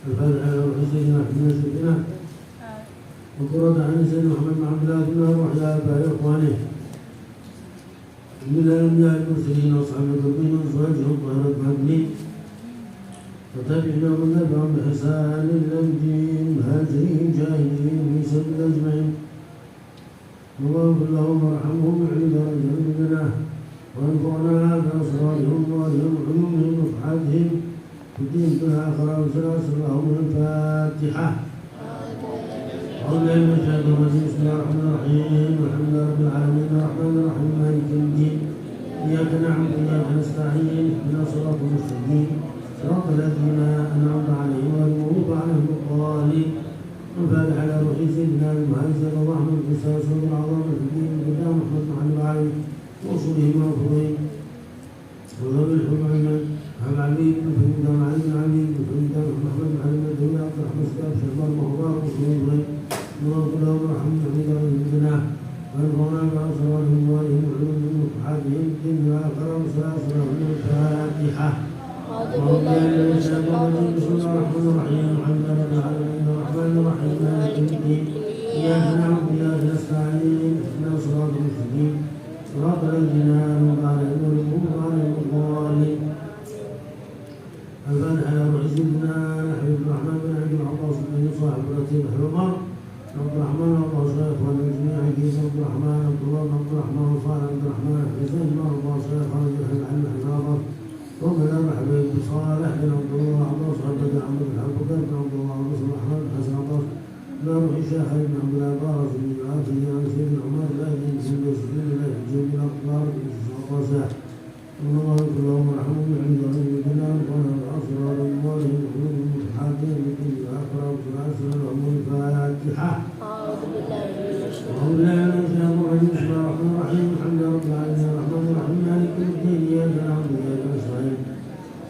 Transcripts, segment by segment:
الفاتحة على روح سيدنا محمد سيدنا وقرة عن سيدنا محمد بن عبد الله بن وحياة آباء إخوانه من الأنبياء المرسلين وأصحاب الكريم وأزواجهم الطاهرات المعدنين وتابعنا ومن تبعهم بإحسان إلى الدين مهاجرين جاهلين في سبيل أجمعين اللهم اغفر لهم وارحمهم وعلي درجهم لنا وانفعنا بأسرارهم وعلومهم وصحاتهم في الدين بالآخرة وسلاسل لهم الفاتحة. أعوذ بالله من الشيطان الرجيم بسم الله الرحمن الرحيم الحمد لله رب العالمين الرحمن الرحيم مالك يوم الدين إياك نعبد وإياك نستعين اهدنا الصراط المستقيم صراط الذين أنعمت عليهم غير المغضوب عليهم ولا الضالين. الفاتحة على روح سيدنا المهاجر اللهم القساس والعظام في الدين قدام محمد محمد عليه وصولهم وفضلهم وذوي الحكم العليم فإن علي العليم فإن محمد محمد الدنيا عبد الرحمن سلام شهبان مهبار وصولهم اللهم صل وسلم حميد ربنا وانفعنا بأسرارهم وآلهم وعلومهم وصحابهم الدين والآخرة وسلاسل لهم الفاتحة. أعوذ بالله من الشيطان الرجيم بسم الله الرحمن الرحيم الحمد لله رب العالمين الرحمن الرحيم مالك يوم الدين إياك نعبد وإياك نستعين اهدنا الصراط المستقيم صراط الذين أنعمت عليهم غير المغضوب عليهم ولا الضالين. الفاتحة على روح سيدنا حبيب الرحمن بن عبد العباس بن صاحب الرتيب حلمر عبد الرحمن الله شيخ إخوان الجميع عزيز عبد الرحمن عبد الله عبد الرحمن صالح عبد الرحمن حسين الله شيخ خالد العلم حجابه ومن الحبيب صالح بن عبد الله عبد الله صاحب بن عبد الحق بن عبد الله عبد الرحمن حسن عباس لا روح الشيخ بن عبد العباس بن عاصم عن سيدنا عمر لا يجوز سبيل الله يجوز الأخبار بالصفاصة الله يغفر لهم ويرحمهم ويعيد عليهم الجنان وأنا الأسرار أموالهم وحلولهم وحاكمهم لكل آخرة وسلاسل لهم الفاتحة. أعوذ بالله من الشيطان الرجيم بسم الله الرحمن الرحيم الحمد لله رب العالمين الرحمن الرحيم مالك يوم الدين إياك نعبد وإياك نستعين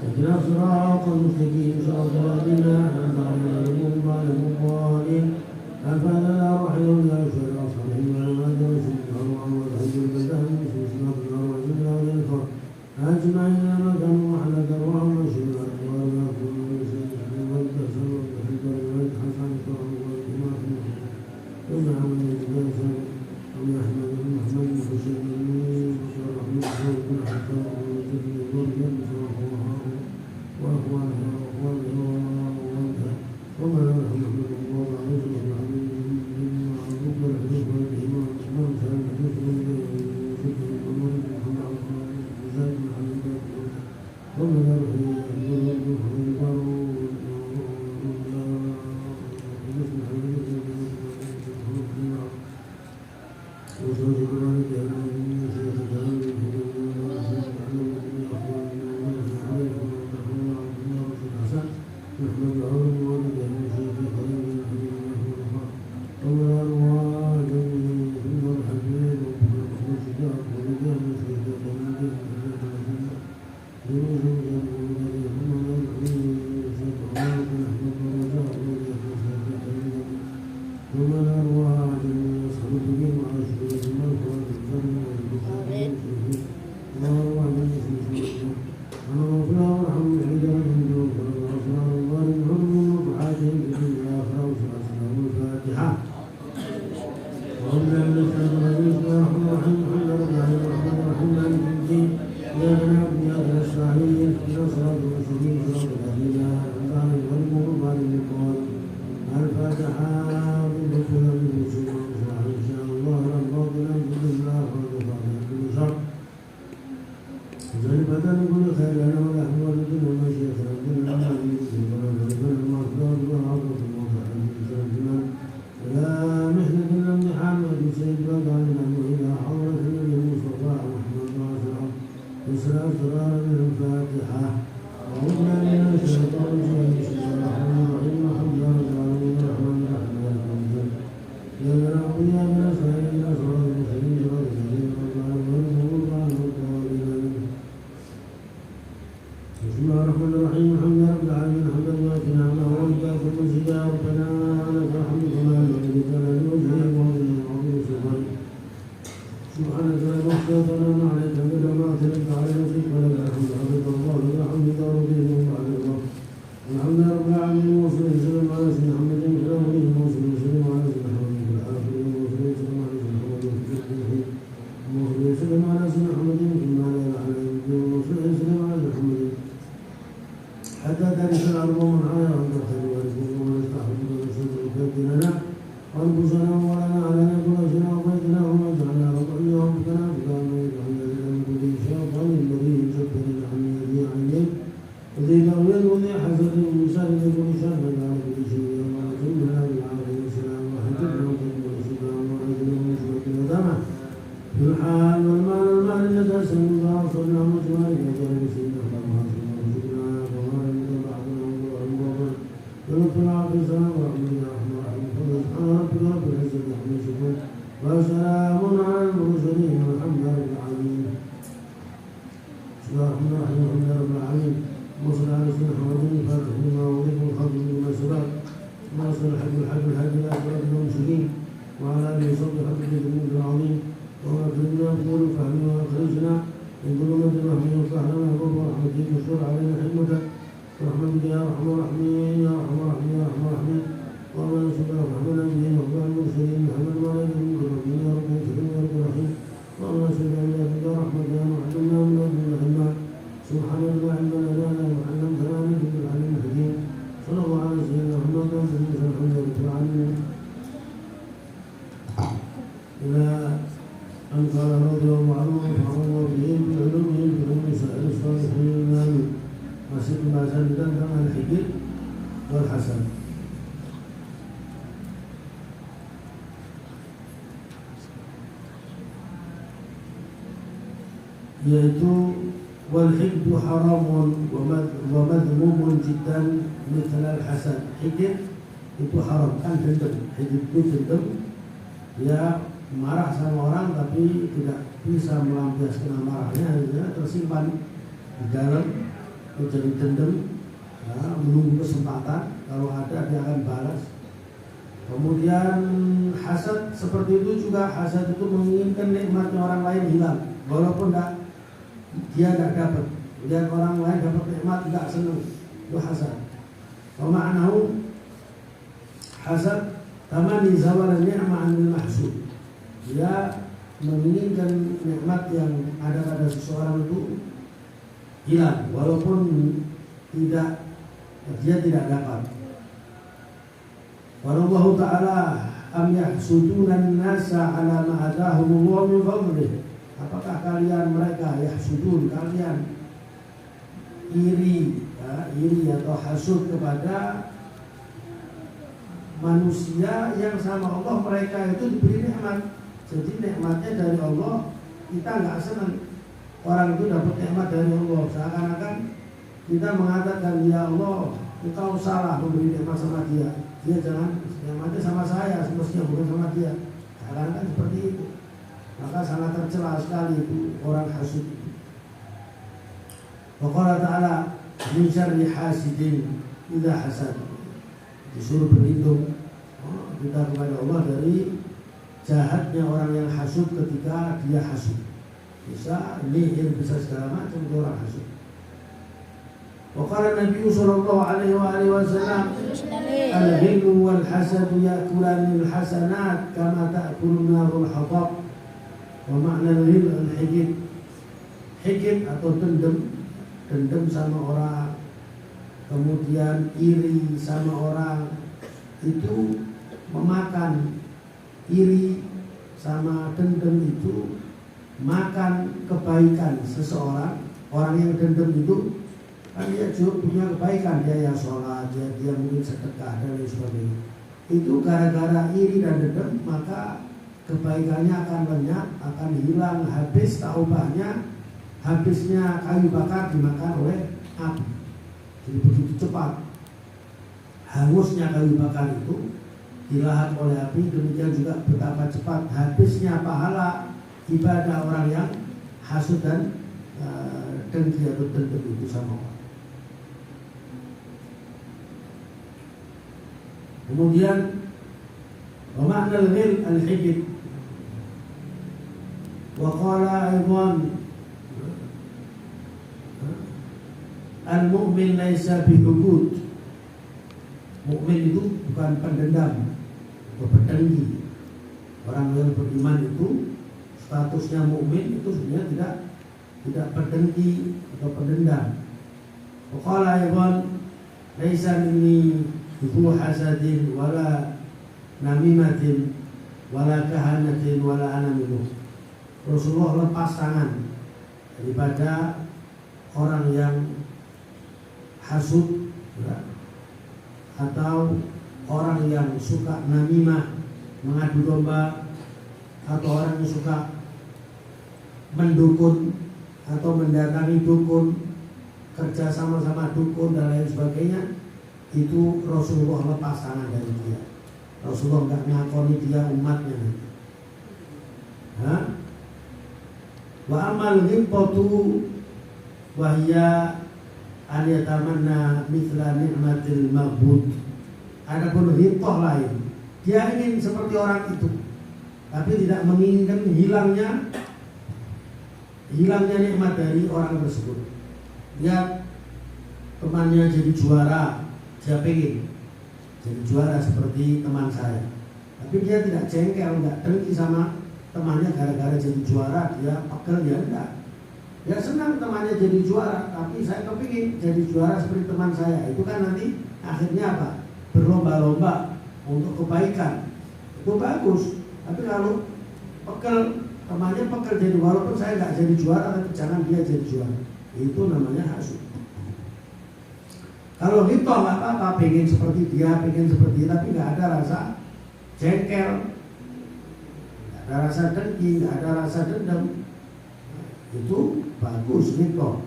اهدنا الصراط المستقيم صراط الذين أنعمت عليهم غير المغضوب عليهم ولا الضالين. الفاتحة على روح الأولياء والشهداء والصالحين والعلماء والشهداء والأموات والحج والبلدان والسماء والأرض والجنة والأنفار أجمعين ما كانوا محلة أرواحهم وشهداء أقوالنا كل سيد والبحسن والحجر والحسن والإمام ومع من يتباسل ومن أحمد بن محمد بن حسين بن ورحمة بن حسان وجبن الورد وأخوانها وأخوانها وما لا رحمة الله عليه وسلم معروف والحديث والإمام الإمام سلام الحديث وشكر الأمور محمد زاد بن حمد وما لا الحمد لله رب العالمين وصلى وسلم على سيدنا محمد في الأولين وصلى وسلم على سيدنا محمد في الآخرين وصلى وسلم على سيدنا محمد في الآخرين وصلى وسلم على سيدنا محمد في المال العالمين وصلى وسلم على سيدنا محمد حتى ترث الأرض من عليها وأنت خير الوارثين ومن يستحق ونشهد الكافر لنا وأنفسنا ولنا علينا كل شيء وبيتنا وما جعلنا رضعنا وبكنا بكنا ويجعلنا من كل شيطان الذي يجبر عن يدي عينيه وذي تغيير وذي حسد ومسار لكل شر على كل شيء وما كنا بالعافية والسلام وحجبنا وكنا والسلام وعجلنا ونشبك ندمه في الحال والمال والمال لك سيدنا وصلنا مجمعين وجعل سيدنا محمد وشكرنا وما لم بعدنا ونطلع في السلام ورحمة الله سبحان ربك رب العزة عما يصفون وسلام على المرسلين والحمد لله رب العالمين. بسم الله الرحمن الرحيم الحمد لله رب العالمين وصلى على سيدنا محمد الفاتح لما أغلق والخاتم لما سبق ناصر الحق بالحق الهادي إلى صراط المستقيم وعلى آله وصحبه حق الجليل العظيم وما كنا نقول فهمنا وأخرجنا من ظلمات الوهم وافتح لنا أبواب رحمتك واشكر علينا حكمتك ورحمتك يا أرحم الراحمين يا أرحم الراحمين يا أرحم الراحمين اللهم صل على محمد النبي وعلى المرسلين محمد وعلى آله وصحبه يا رب الكريم يا رب الرحيم اللهم صل على نبينا رحمة وعلمنا من لدنك علما سبحان الله علما لنا وعلمتنا من لدنك العليم الحكيم صلى الله على سيدنا محمد وعلى الحمد لله رب العالمين إلى أن قال رضي الله عنه ونفعنا الله بهم بعلومهم بعلوم سائر الصالحين آمين. Masih pembahasan kita tentang al-hijr wal hasan. Yaitu wal hijr haramun wa madhmumun jiddan mithla al-hasan. Hijr itu haram, kan dendam. Hijr itu dendam, dia marah sama orang tapi tidak bisa melampiaskan amarahnya, akhirnya tersimpan di dalam menjadi dendam, ya, menunggu kesempatan, kalau ada dia akan balas. Kemudian hasad seperti itu juga, hasad itu menginginkan nikmatnya orang lain hilang, walaupun dia tidak dapat. Lihat orang lain dapat nikmat tidak senang, itu hasad. Maknahu hasad tamani zawal ni'mah anil mahsud. Dia menginginkan nikmat yang ada pada seseorang itu hilang, walaupun dia tidak dapat. Wallahu ta'ala am yahsuduna an-nasa ala ma atahumullahu min fadlih. Apakah kalian mereka yahsudun, kalian iri atau hasud kepada manusia yang sama Allah mereka itu diberi nikmat. Jadi nikmatnya dari Allah, kita nggak senang. Orang itu dapat nikmat dari Allah, seakan-akan kita mengatakan, ya Allah, engkau salah memberi nikmat sama dia. Dia jangan nikmatnya sama saya, semestinya bukan sama dia. Seakan-akan seperti itu. Maka sangat tercela sekali itu orang hasud. Wa qala ta'ala min syarri hasidin idza hasad. Disuruh berlindung kita kepada Allah dari jahatnya orang yang hasud ketika dia hasud. Bisa nihil, bisa segala macam itu orang hasud. Wa qala Nabi sallallahu alaihi wasallam al-hilmu wal hasadu ya'kulani al-hasanat kama ta'kulu narul hatab. Wa makna al-hil al-hijid. Hijid atau dendam sama orang, kemudian iri sama orang, itu memakan. Iri sama dendam itu makan kebaikan seseorang. Orang yang dendam itu kan dia juga punya kebaikan, dia yang sholat, dia mungkin sedekah dan lain sebagainya. Itu gara-gara iri dan dendam, maka kebaikannya akan lenyap, akan hilang, habis taubahnya, habisnya kayu bakar dimakan oleh api. Jadi begitu cepat hangusnya kayu bakar itu dilahap oleh api, demikian juga betapa cepat habisnya pahala ibadah orang yang hasud dan dengki atau dendam itu sama orang. Kemudian makna al-ghil al-hijid. Wa qala aidan al-mu'min laysa bihudud Mukmin itu bukan pendendam atau pendengki. Orang yang beriman itu statusnya mukmin itu sebenarnya tidak pendengki atau pendendam. Qala aydan laisa minni dhu hasadin wala namimatin wala kahanatin wala ana minhu. Rasulullah lepas tangan daripada orang yang hasud ya, atau orang yang suka namimah, mengadu domba, atau orang yang suka mendukun atau mendatangi dukun, kerja sama-sama dukun dan lain sebagainya. Itu Rasulullah lepas tangan dari dia. Rasulullah nggak ngakoni dia umatnya. Wa amal ghibatu wa hiya an yatamanna mithla ni'matil maghbud. Adapun ghibah lain, dia ingin seperti orang itu, tapi tidak menginginkan hilangnya nikmat dari orang tersebut. Dia temannya jadi juara, dia pengen jadi juara seperti teman saya, tapi dia tidak jengkel, nggak dengki sama temannya gara-gara jadi juara dia pegel, ya enggak. Ya senang temannya jadi juara, tapi saya kepingin jadi juara seperti teman saya. Itu kan nanti akhirnya apa? Berlomba-lomba untuk kebaikan. Itu bagus. Tapi kalau pegel, temannya pegel jadi, walaupun saya nggak jadi juara, tapi jangan dia jadi juara. Itu namanya hasud. Kalau gitu nggak apa-apa, pengen seperti dia, pengen seperti dia, tapi nggak ada rasa jengkel, nggak ada rasa dengki, nggak ada rasa dendam. Itu bagus gitu.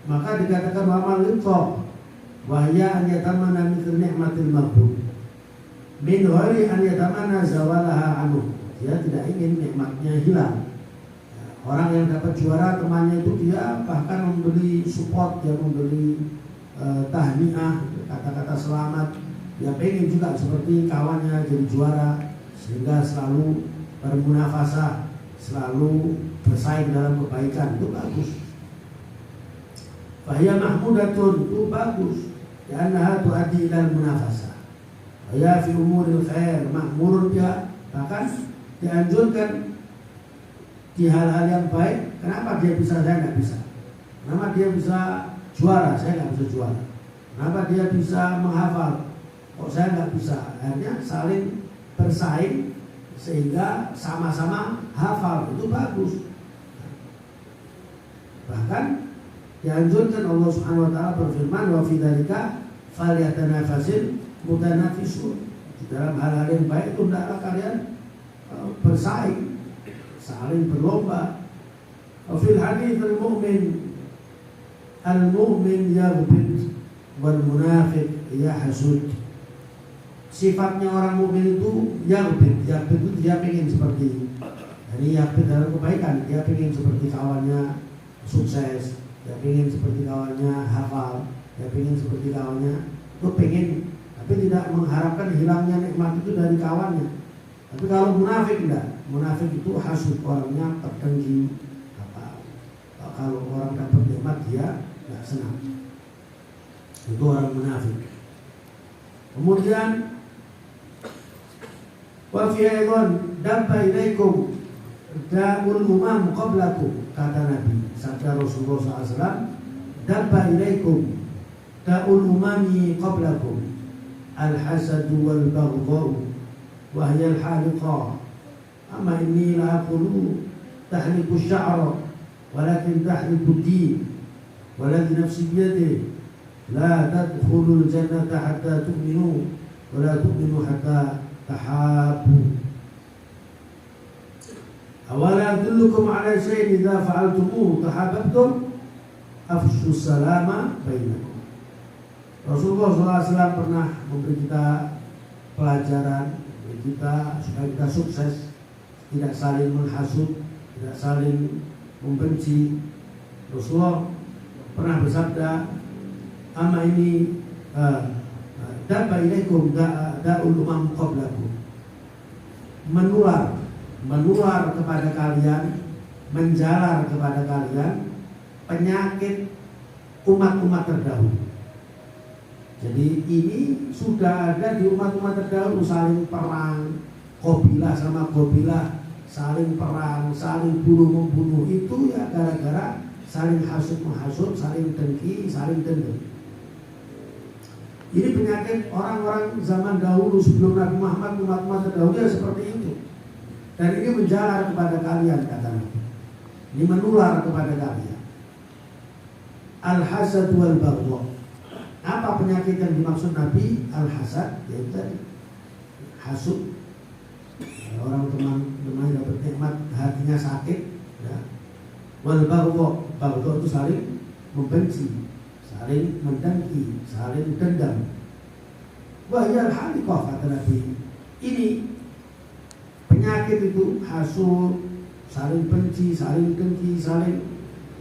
Maka dikatakan amal itu wahya an yatamana mithl ni'matil maghbun min ghairi an yatamana zawalaha anhu. Dia tidak ingin nikmatnya hilang. Orang yang dapat juara temannya itu dia bahkan memberi support, dia memberi tahniah, kata-kata selamat. Dia pengen juga seperti kawannya jadi juara, sehingga selalu bermunafasah, selalu bersaing dalam kebaikan. Itu bagus. Fahya mahmudatun, itu bagus. Karena tu'addi ilal munafasah. Fahya fi umuril khair mahmurun, dia bahkan dianjurkan di hal-hal yang baik. Kenapa dia bisa, saya nggak bisa? Kenapa dia bisa juara, saya nggak bisa juara? Kenapa dia bisa menghafal, kok saya nggak bisa? Akhirnya saling bersaing sehingga sama-sama hafal. Itu bagus. Bahkan dianjurkan Allah Subhanahu wa taala berfirman, wa fi dzalika falyatanafasil mutanafisun. Di dalam hal-hal yang baik itu hendaklah kalian bersaing, saling berlomba. Wa fil hadits al-mu'min yaghbit wal munafiq yahsud. Sifatnya orang mukmin itu yaghbit itu dia pengen seperti, jadi yaghbit dalam kebaikan, dia pengen seperti kawannya sukses, dia pengen seperti kawannya hafal, dia pengen seperti kawannya, itu pengen, tapi tidak mengharapkan hilangnya nikmat itu dari kawannya. Tapi kalau munafik enggak, munafik itu hasud, orangnya terdengki. Kalau orang dapat nikmat dia enggak senang, itu orang munafik. Kemudian wa fi aydan dabba ilaikum da'ul umam qablakum, kata Nabi, sabda Rasulullah SAW, dabba ilaikum da'ul umami qablakum al-hasadu wal baghdha'u wa hiya al-haliqa amma inni la aqulu tahliku asy-sya'ra walakin tahliku ad-din waladhi nafsi biyadihi la tadkhulul jannata hatta tu'minu wa la tu'minu hatta tahabbu. Awala adullukum ala syai'in idza fa'altumuhu tahabbtum afshu salama bainakum. Rasulullah SAW pernah memberi kita pelajaran, memberi kita supaya kita sukses, tidak saling menghasut, tidak saling membenci. Rasulullah pernah bersabda, amma ini dabba ilaikum da'ul umam qablakum, menular kepada kalian, menjalar kepada kalian penyakit umat-umat terdahulu. Jadi ini sudah ada di umat-umat terdahulu, saling perang, qabilah sama qabilah, saling perang, saling bunuh-membunuh, itu ya gara-gara saling hasut-menghasut, saling dengki, saling dendam. Ini penyakit orang-orang zaman dahulu sebelum Nabi Muhammad, umat-umat terdahulu ya seperti itu. Dan ini menjalar kepada kalian, kata Nabi. Ini menular kepada kalian. Al-hasad wal baghdha. Apa penyakit yang dimaksud Nabi? Al-hasad, yaitu tadi hasud. Orang teman dapat nikmat, hatinya sakit, ya. Wal baghdha, baghdha itu saling membenci, saling mendengki, saling dendam. Wahiyal haliqah, kata Nabi. Ini penyakit itu hasud, saling benci, saling dengki, saling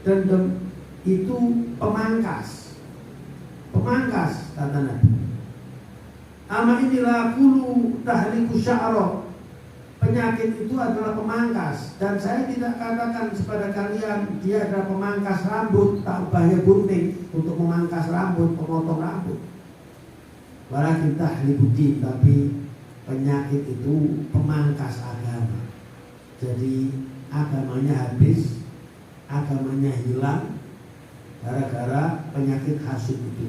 dendam, itu pemangkas, kata Nabi. Ama inilah kulu tahliku sya'ra. Penyakit itu adalah pemangkas. Dan saya tidak katakan kepada kalian dia adalah pemangkas rambut, tak ubahnya gunting untuk memangkas rambut, memotong rambut. Walakin tahliku din, tapi penyakit itu pemangkas agama. Jadi agamanya habis, agamanya hilang gara-gara penyakit hasud itu.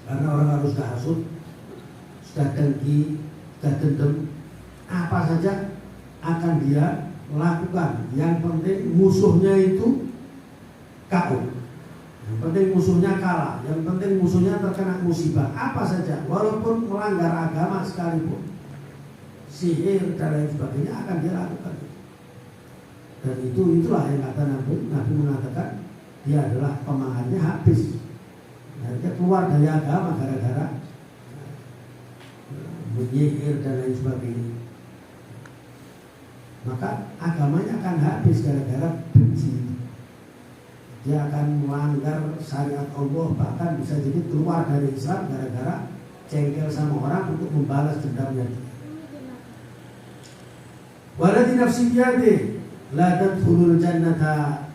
Karena orang harus sudah hasud, sudah dengki, sudah dendam, apa saja akan dia lakukan. Yang penting musuhnya itu KO, yang penting musuhnya kalah, yang penting musuhnya terkena musibah, apa saja, walaupun melanggar agama sekalipun, sihir dan lain sebagainya akan dia lakukan. Dan itulah yang kata Nabi mengatakan dia adalah pemangkasnya habis. Dia keluar dari agama gara-gara menyihir dan lain sebagainya. Maka agamanya akan habis gara-gara benci. Dia akan melanggar syariat Allah, bahkan bisa jadi keluar dari Islam gara-gara cengkel sama orang untuk membalas dendamnya. Walladzi nafsi biyadihi la tadkhulul jannata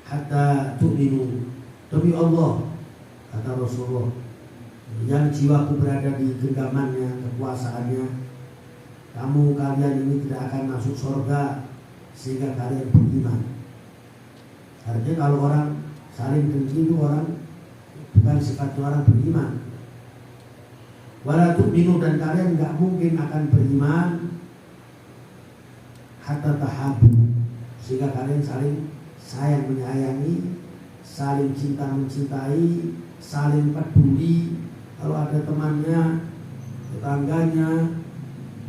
hatta tu'minu. Demi Allah, kata Rasulullah, yang jiwaku berada di genggamannya, kekuasaannya, kalian ini tidak akan masuk surga sehingga kalian beriman. Artinya kalau orang saling dengki itu orang bukan sifatnya orang beriman. Wala tu'minu, dan kalian nggak mungkin akan beriman hatta tahabu, sehingga kalian saling sayang menyayangi, saling cinta mencintai, saling peduli. Kalau ada temannya, tetangganya,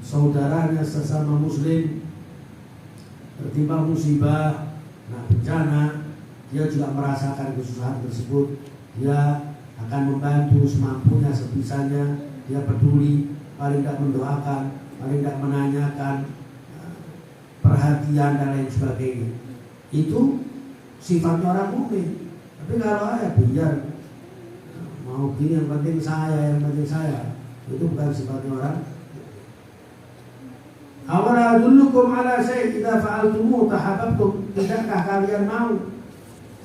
saudaranya sesama muslim tertimpa musibah, bencana, dia juga merasakan kesusahan tersebut, dia akan membantu semampunya, sebisanya, dia peduli, paling tidak mendoakan, paling tidak menanyakan, perhatian dan lain sebagainya. Itu sifatnya orang mukmin. Tapi kalau biar mau gini, yang penting saya, itu bukan sifatnya orang. Awala adullukum ala syai' idza fa'altumu tahabbtum. Tidakkah kalian mau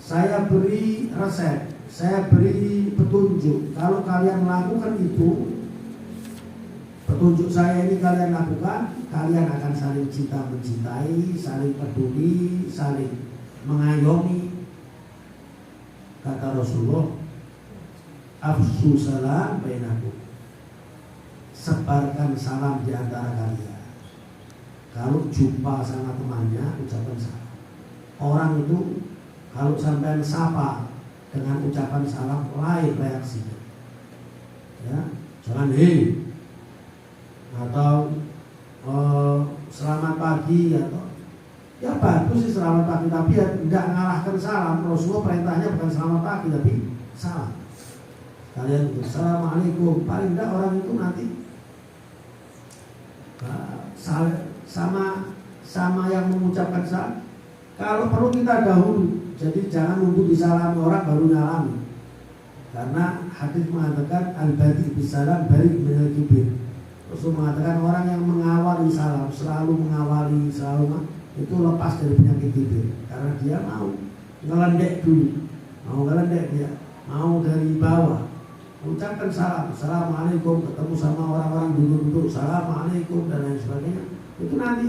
saya beri resep, saya beri petunjuk, kalau kalian melakukan itu, petunjuk saya ini kalian lakukan, kalian akan saling cinta mencintai, saling peduli, saling mengayomi. Kata Rasulullah, afsu salam bainakum, sebarkan salam di antara kalian. Kalau jumpa sama temannya, ucapan salam. Orang itu kalau sampai sapa dengan ucapan salam, lain reaksinya. Ya, jangan hei, atau selamat pagi, atau ya bagus sih selamat pagi, tapi ya tidak mengalahkan salam. Rasulullah perintahnya bukan selamat pagi, tapi salam. Kalian itu assalamualaikum, paling tidak orang itu nanti sama yang mengucapkan salam. Kalau perlu kita dahulu, jadi jangan nunggu disalami orang baru nyalami. Karena hadis mengatakan al-badi bisalam bari minal kibir. Rasul mengatakan orang yang mengawali salam, selalu mengawali, selalu itu lepas dari penyakit kibir. Karena dia mau ngelendek dulu, mau ngelendek dia. mau dari bawah, ucapkan salam, assalamualaikum, ketemu sama orang-orang duduk-duduk, assalamualaikum dan lain sebagainya. Itu nanti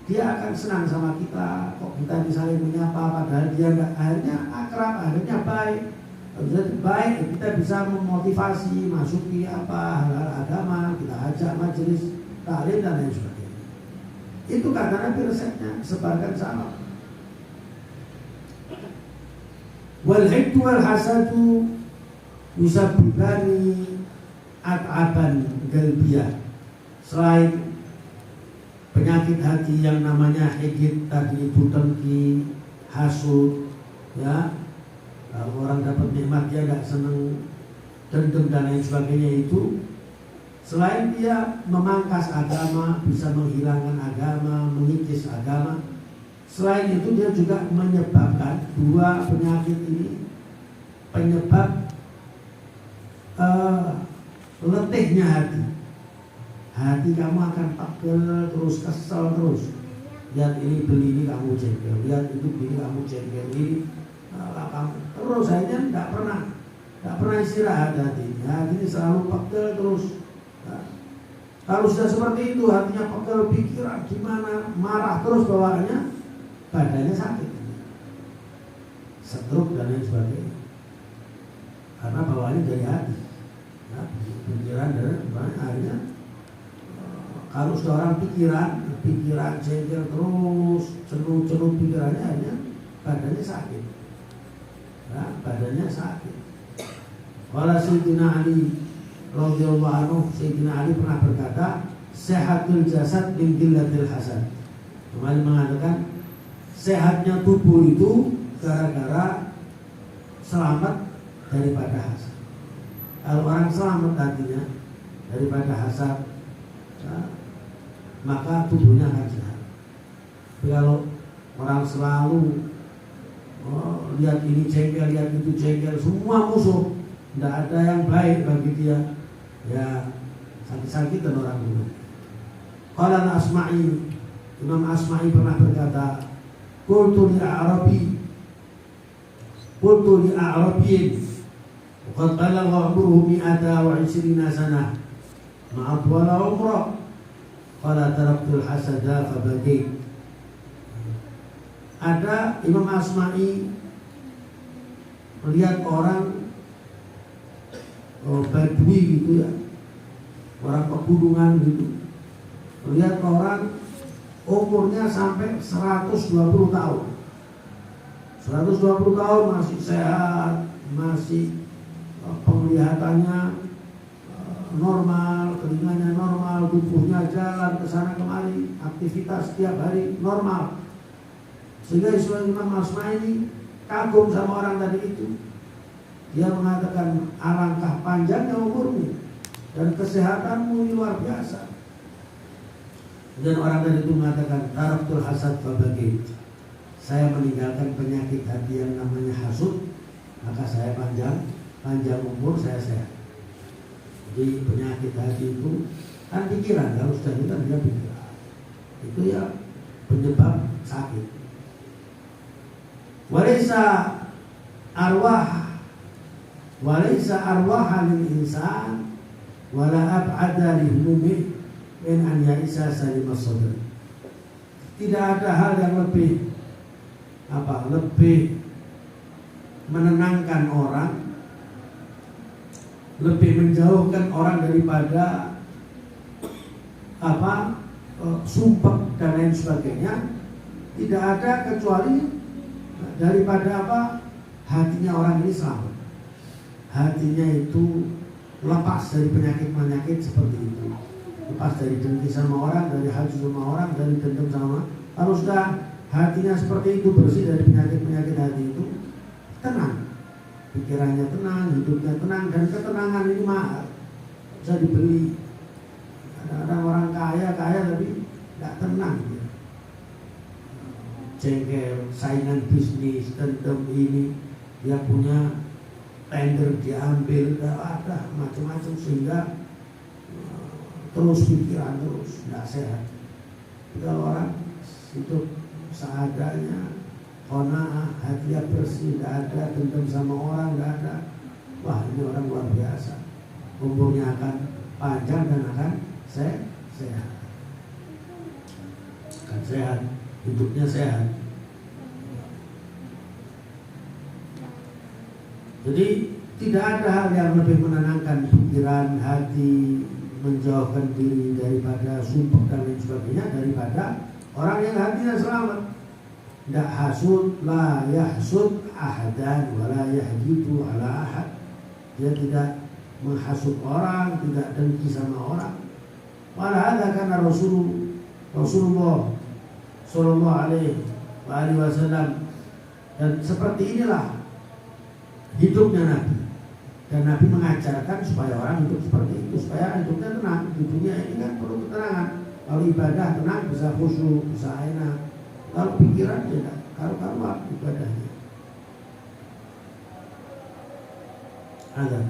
dia akan senang sama kita, kok kita misalnya menyapa, padahal dia nggak, akhirnya akrab, akhirnya baik. Jadi baik, kita bisa memotivasi masuki hal-hal agama, kita ajak majelis taklim dan lain sebagainya. Itu kata Nabi resepnya, sebarkan salam. Wal hikdu wal hasadu yusabbibani at'aban galbiyah. Selain penyakit hati yang namanya hikid tadi itu dengki, hasud, ya, kalau orang dapat nikmat dia gak seneng, dendam dan lain sebagainya itu, selain dia memangkas agama, bisa menghilangkan agama, mengikis agama, selain itu dia juga menyebabkan dua penyakit ini, penyebab letihnya hati. Hati kamu akan pegel terus, kesel terus. Lihat ini beli ini kamu jengkel, lihat itu beli kamu jengkel, ini kamu terus akhirnya nggak pernah istirahat hatinya. Hati ini selalu pegel terus. Nah, kalau sudah seperti itu, hatinya pegel, pikiran gimana, marah terus bawaannya, badannya sakit, stroke dan lain sebagainya. Karena bawaannya dari hati, ya, pikiran dan akhirnya kalau sudah orang pikiran jengkel terus, celup pikirannya, akhirnya badannya sakit. Ya, badannya sakit. Wala Sayyidina Ali radhiyallahu anhu, Sayyidina Ali pernah berkata, sehatul jasad min qillatil hasad. Kembali mengatakan, sehatnya tubuh itu gara-gara selamat daripada hasad. Kalau orang selamat hatinya daripada hasad, ya, maka tubuhnya akan sehat. Tapi kalau orang selalu lihat ini jengkel, lihat itu jengkel, semua musuh, tidak ada yang baik bagi dia, ya sakit-sakitan orang dulu. Qala Asma'i, Imam Asma'i pernah berkata, qultu li a'rabiyyin qad balagha umruhu 120 sanah ma'a wala umrah qala taraktul hasada fabagait. Ada Imam Asma'i melihat orang Badui gitu ya, orang pegunungan gitu, melihat orang umurnya sampai 120 tahun 120 tahun masih sehat, masih penglihatannya normal, telinganya normal, tubuhnya jalan ke sana kemari, aktivitas setiap hari normal. Sehingga Imam Asma'i ini kagum sama orang tadi itu. Dia mengatakan, alangkah panjangnya umurmu dan kesehatanmu ini luar biasa. Dan orang tadi itu mengatakan, taraktul hasad fabagait. Saya meninggalkan penyakit hati yang namanya hasud, maka saya panjang umur, saya sehat. Jadi penyakit hati itu kan pikiran, kalau sudah kita dia pikiran. Itu ya penyebab sakit. Walaysa arwah lil insan wala ab'ada li humumi min an ya'isa salimah sadr. Tidak ada hal yang lebih menenangkan orang, lebih menjauhkan orang daripada sumpah dan lain sebagainya. Tidak ada kecuali daripada hatinya orang ini selamat. Hatinya itu lepas dari penyakit-penyakit seperti itu, lepas dari dengki sama orang, dari hasud sama orang, dari dendam sama. Kalau sudah hatinya seperti itu, bersih dari penyakit-penyakit hati itu, tenang, pikirannya tenang, hidupnya tenang. Dan ketenangan ini mahal, bisa dibeli. Ada orang kaya tapi tidak tenang dia. Jengkel, saingan bisnis, dendam ini, dia punya tender diambil, ada macam-macam, sehingga terus pikiran terus tidak sehat. Kalau orang hidup seadanya, qanaah, hatinya bersih, tidak ada dendam sama orang, tidak ada, wah ini orang luar biasa, umurnya akan panjang dan akan sehat, akan sehat, hidupnya sehat. Jadi tidak ada hal yang lebih menenangkan pikiran, hati, menjauhkan diri daripada sumpah dan lain sebagainya daripada orang yang hatinya selamat. Tidak hasud, la yahsud ahadan, wa la yahjitu ala ahad. Dia tidak menghasut orang, tidak dengki sama orang. Malah ada karena Rasulullah Sallallahu Alaihi Wasallam, dan seperti inilah hidupnya Nabi. Dan Nabi mengajarkan supaya orang hidup seperti itu, supaya hidupnya tenang. Di dunia ini kan perlu ketenangan. Kalau ibadah tenang bisa khusyuk, bisa enak. Kalau pikiran tidak, karu-karuan ibadahnya. Ada.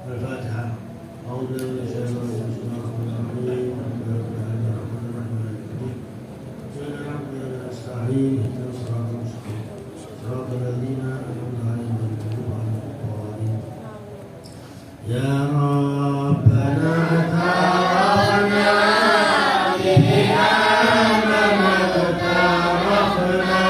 الفاتحة. أعوذ بالله من الشيطان الرجيم. نستعين اهدنا الصراط المستقيم صراط الذين أنعمت عليهم غير المغضوب عليهم ولا الضالين. يا ربنا اعترفنا بأننا اقترفنا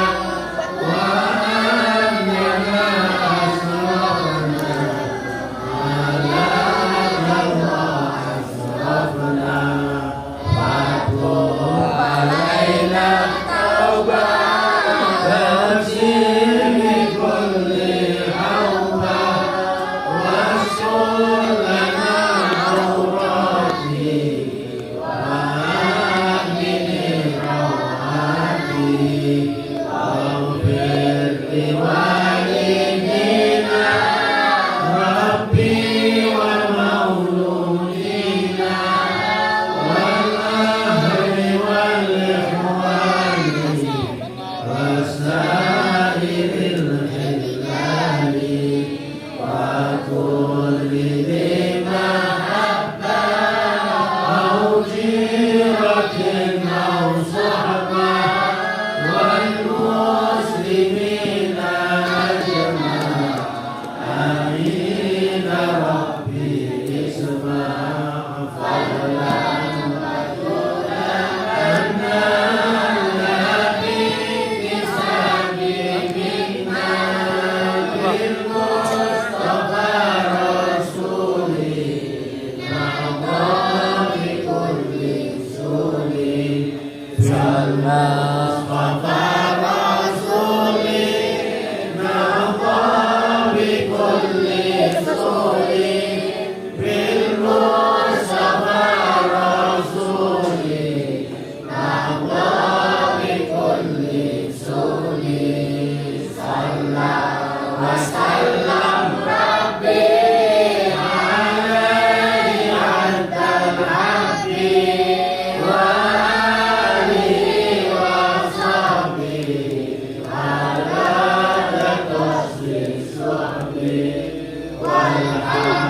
Amin.